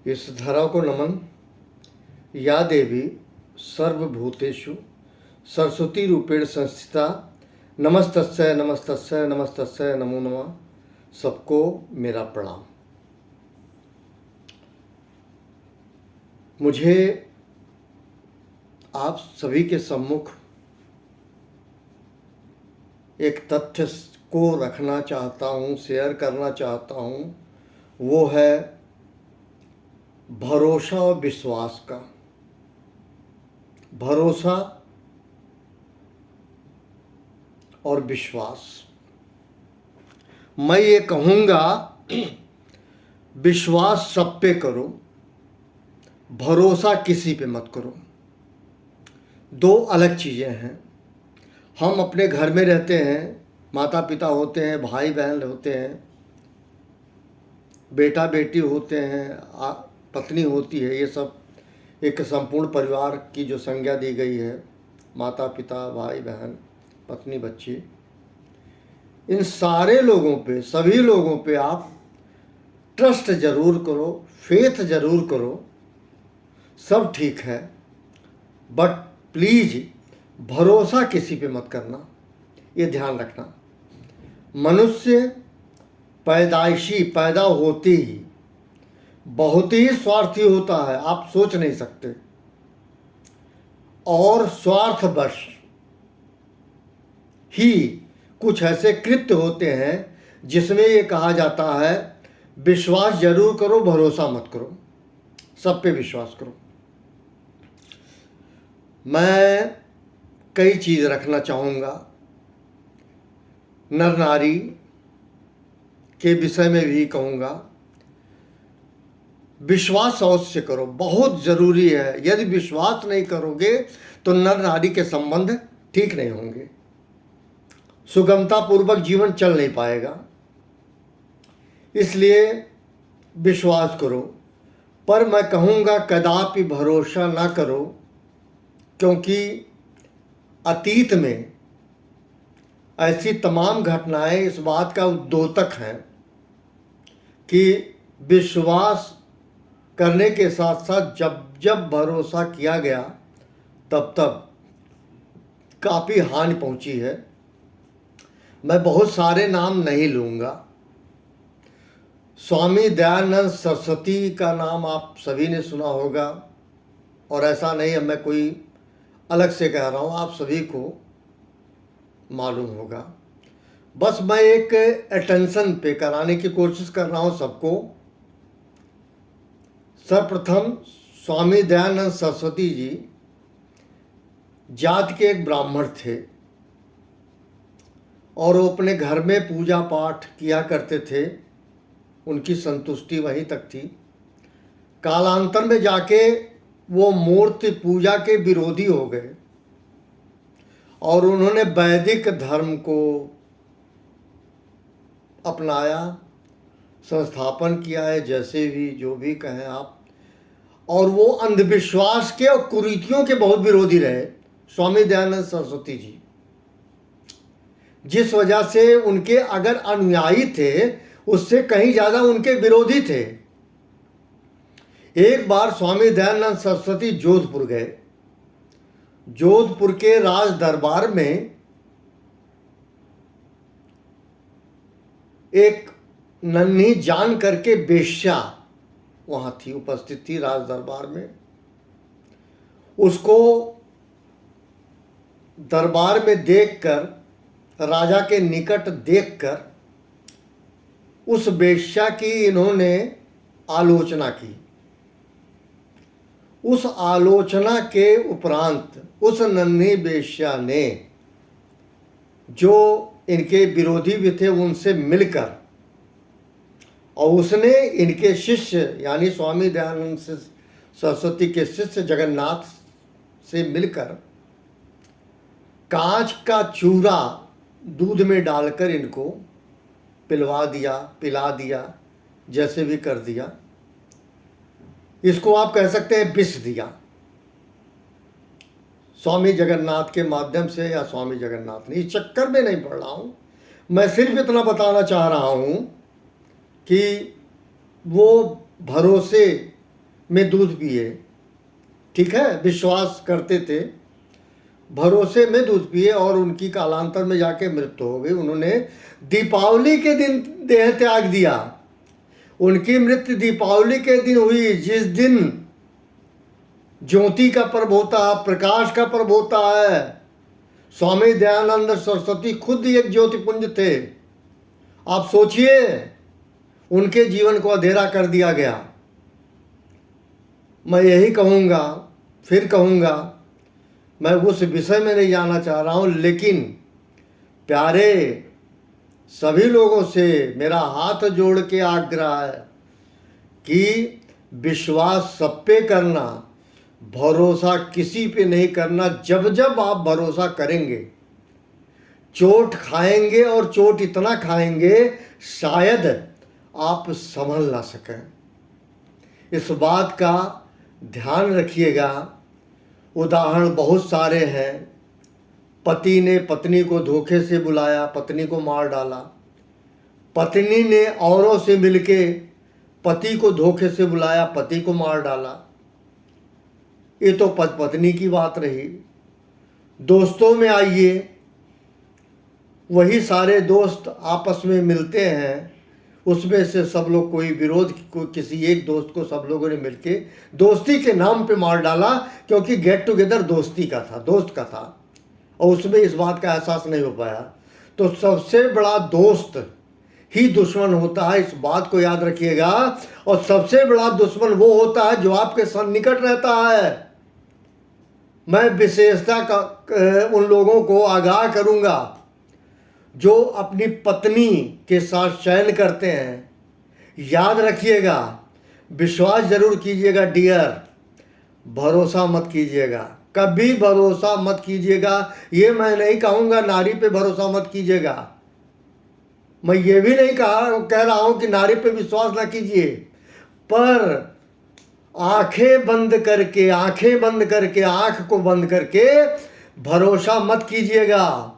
इस धरा को नमन। या देवी सर्वभूतेषु सरस्वती रूपेण संस्थिता। नमस्तस्यै नमस्तस्यै नमस्तस्यै नमो नमः। सबको मेरा प्रणाम। मुझे आप सभी के सम्मुख एक तथ्य को रखना चाहता हूँ, शेयर करना चाहता हूँ। वो है भरोसा और विश्वास का। भरोसा और विश्वास। मैं ये कहूँगा, विश्वास सब पे करो, भरोसा किसी पे मत करो। दो अलग चीज़ें हैं। हम अपने घर में रहते हैं, माता पिता होते हैं, भाई बहन होते हैं, बेटा बेटी होते हैं, पत्नी होती है। ये सब एक संपूर्ण परिवार की जो संज्ञा दी गई है, माता पिता भाई बहन पत्नी बच्ची, इन सारे लोगों पे, सभी लोगों पे आप ट्रस्ट ज़रूर करो, फेथ ज़रूर करो, सब ठीक है। बट प्लीज़ भरोसा किसी पे मत करना, ये ध्यान रखना। मनुष्य पैदाइशी पैदा होते ही बहुत ही स्वार्थी होता है, आप सोच नहीं सकते। और स्वार्थवश ही कुछ ऐसे कृत्य होते हैं जिसमें ये कहा जाता है विश्वास जरूर करो, भरोसा मत करो, सब पे विश्वास करो। मैं कई चीज़ रखना चाहूँगा। नर नारी के विषय में भी कहूँगा, विश्वास अवश्य करो, बहुत ज़रूरी है। यदि विश्वास नहीं करोगे तो नर नारी के संबंध ठीक नहीं होंगे, सुगमता पूर्वक जीवन चल नहीं पाएगा। इसलिए विश्वास करो, पर मैं कहूँगा कदापि भरोसा ना करो, क्योंकि अतीत में ऐसी तमाम घटनाएं इस बात का उद्योतक हैं कि विश्वास करने के साथ साथ जब जब भरोसा किया गया तब तब काफ़ी हानि पहुंची है। मैं बहुत सारे नाम नहीं लूँगा। स्वामी दयानंद सरस्वती का नाम आप सभी ने सुना होगा, और ऐसा नहीं है मैं कोई अलग से कह रहा हूँ, आप सभी को मालूम होगा। बस मैं एक अटेंशन पे कराने की कोशिश कर रहा हूँ सबको। सर्वप्रथम स्वामी दयानंद सरस्वती जी जाति के एक ब्राह्मण थे और वो अपने घर में पूजा पाठ किया करते थे, उनकी संतुष्टि वहीं तक थी। कालांतर में जाके वो मूर्ति पूजा के विरोधी हो गए और उन्होंने वैदिक धर्म को अपनाया, संस्थापन किया है, जैसे भी जो भी कहें आप। और वो अंधविश्वास के और कुरीतियों के बहुत विरोधी रहे स्वामी दयानंद सरस्वती जी, जिस वजह से उनके अगर अनुयायी थे उससे कहीं ज़्यादा उनके विरोधी थे। एक बार स्वामी दयानंद सरस्वती जोधपुर गए। जोधपुर के राज दरबार में एक नन्ही जान करके बेश्या वहां थी, उपस्थित थी राज दरबार में। उसको दरबार में देखकर, राजा के निकट देखकर उस बेश्या की इन्होंने आलोचना की। उस आलोचना के उपरांत उस नन्ही बेश्या ने, जो इनके विरोधी भी थे, उनसे मिलकर, और उसने इनके शिष्य यानी स्वामी दयानंद सरस्वती के शिष्य जगन्नाथ से मिलकर कांच का चूरा दूध में डालकर इनको पिला दिया, जैसे भी कर दिया। इसको आप कह सकते हैं विष दिया, स्वामी जगन्नाथ के माध्यम से, या स्वामी जगन्नाथ ने। इस चक्कर में नहीं पड़ रहा हूँ, मैं सिर्फ इतना बताना चाह रहा हूँ कि वो भरोसे में दूध पिए, ठीक है, विश्वास करते थे, भरोसे में दूध पिए और उनकी कालांतर में जाके मृत्यु हो गई। उन्होंने दीपावली के दिन देह त्याग दिया। उनकी मृत्यु दीपावली के दिन हुई, जिस दिन ज्योति का पर्व होता है, प्रकाश का पर्व होता है। स्वामी दयानंद सरस्वती खुद एक ज्योतिपुंज थे। आप सोचिए, उनके जीवन को अंधेरा कर दिया गया। मैं यही कहूँगा, फिर कहूँगा, मैं उस विषय में नहीं जाना चाह रहा हूँ, लेकिन प्यारे सभी लोगों से मेरा हाथ जोड़ के आग्रह है कि विश्वास सब पे करना, भरोसा किसी पे नहीं करना। जब जब आप भरोसा करेंगे चोट खाएंगे, और चोट इतना खाएंगे शायद आप संभल ना सकें। इस बात का ध्यान रखिएगा। उदाहरण बहुत सारे हैं। पति ने पत्नी को धोखे से बुलाया, पत्नी को मार डाला। पत्नी ने औरों से मिलके पति को धोखे से बुलाया, पति को मार डाला। ये तो पत्नी की बात रही। दोस्तों में आइए, वही सारे दोस्त आपस में मिलते हैं, उसमें से सब लोग कोई विरोध, किसी एक दोस्त को सब लोगों ने मिलके दोस्ती के नाम पे मार डाला, क्योंकि गेट टुगेदर दोस्ती का था, दोस्त का था, और उसमें इस बात का एहसास नहीं हो पाया। तो सबसे बड़ा दोस्त ही दुश्मन होता है, इस बात को याद रखिएगा। और सबसे बड़ा दुश्मन वो होता है जो आपके सन्निकट रहता है। मैं विशेषता उन लोगों को आगाह करूंगा जो अपनी पत्नी के साथ शयन करते हैं। याद रखिएगा, विश्वास जरूर कीजिएगा डियर, भरोसा मत कीजिएगा, कभी भरोसा मत कीजिएगा। ये मैं नहीं कहूँगा नारी पे भरोसा मत कीजिएगा, मैं ये भी नहीं कह रहा हूँ कि नारी पे विश्वास ना कीजिए, पर आंखें बंद करके, आंख को बंद करके भरोसा मत कीजिएगा।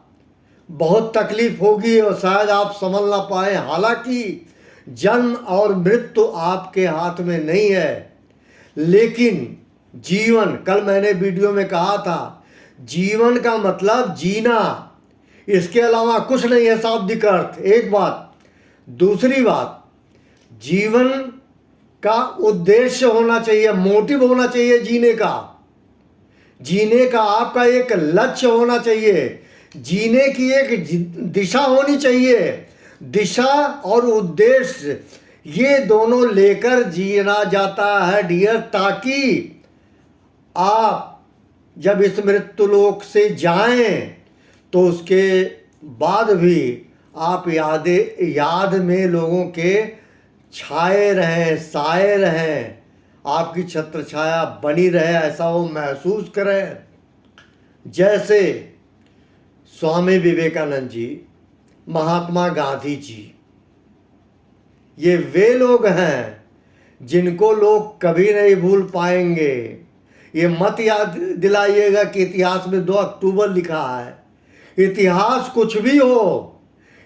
बहुत तकलीफ होगी और शायद आप समझ ना पाए। हालांकि जन्म और मृत्यु आपके हाथ में नहीं है, लेकिन जीवन, कल मैंने वीडियो में कहा था, जीवन का मतलब जीना, इसके अलावा कुछ नहीं है शाब्दिक अर्थ। एक बात। दूसरी बात, जीवन का उद्देश्य होना चाहिए, मोटिव होना चाहिए जीने का। जीने का आपका एक लक्ष्य होना चाहिए, जीने की एक दिशा होनी चाहिए। दिशा और उद्देश्य, ये दोनों लेकर जीना जाता है डियर, ताकि आप जब इस मृत्युलोक से जाएं तो उसके बाद भी आप याद में लोगों के छाए रहें, साए रहें, आपकी छत्र छाया बनी रहे, ऐसा वो महसूस करें। जैसे स्वामी विवेकानंद जी, महात्मा गांधी जी, ये वे लोग हैं जिनको लोग कभी नहीं भूल पाएंगे। ये मत याद दिलाइएगा कि इतिहास में 2 अक्टूबर लिखा है। इतिहास कुछ भी हो,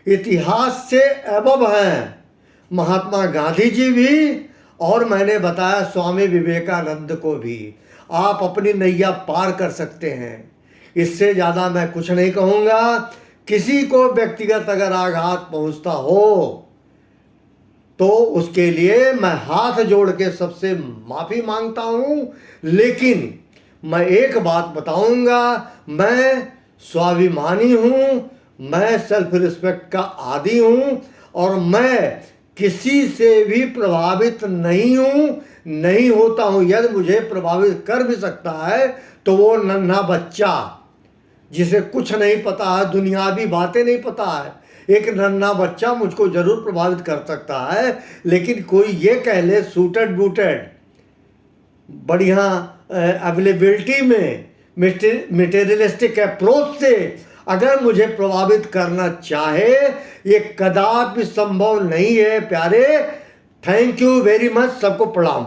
इतिहास से अबव हैं महात्मा गांधी जी भी, और मैंने बताया स्वामी विवेकानंद को भी। आप अपनी नैया पार कर सकते हैं। इससे ज़्यादा मैं कुछ नहीं कहूँगा। किसी को व्यक्तिगत अगर आघात पहुँचता हो तो उसके लिए मैं हाथ जोड़ के सबसे माफ़ी मांगता हूँ। लेकिन मैं एक बात बताऊँगा, मैं स्वाभिमानी हूँ, मैं सेल्फ रिस्पेक्ट का आदी हूँ, और मैं किसी से भी प्रभावित नहीं हूँ, नहीं होता हूँ। यदि मुझे प्रभावित कर भी सकता है तो वो नन्हा बच्चा जिसे कुछ नहीं पता है, दुनियावी बातें नहीं पता है, एक नन्हा बच्चा मुझको जरूर प्रभावित कर सकता है। लेकिन कोई ये कह ले सूटेड बूटेड, बढ़िया अवेलेबिलिटी में, मटेरियलिस्टिक अप्रोच से अगर मुझे प्रभावित करना चाहे, ये कदापि संभव नहीं है प्यारे। थैंक यू वेरी मच, सबको प्रणाम।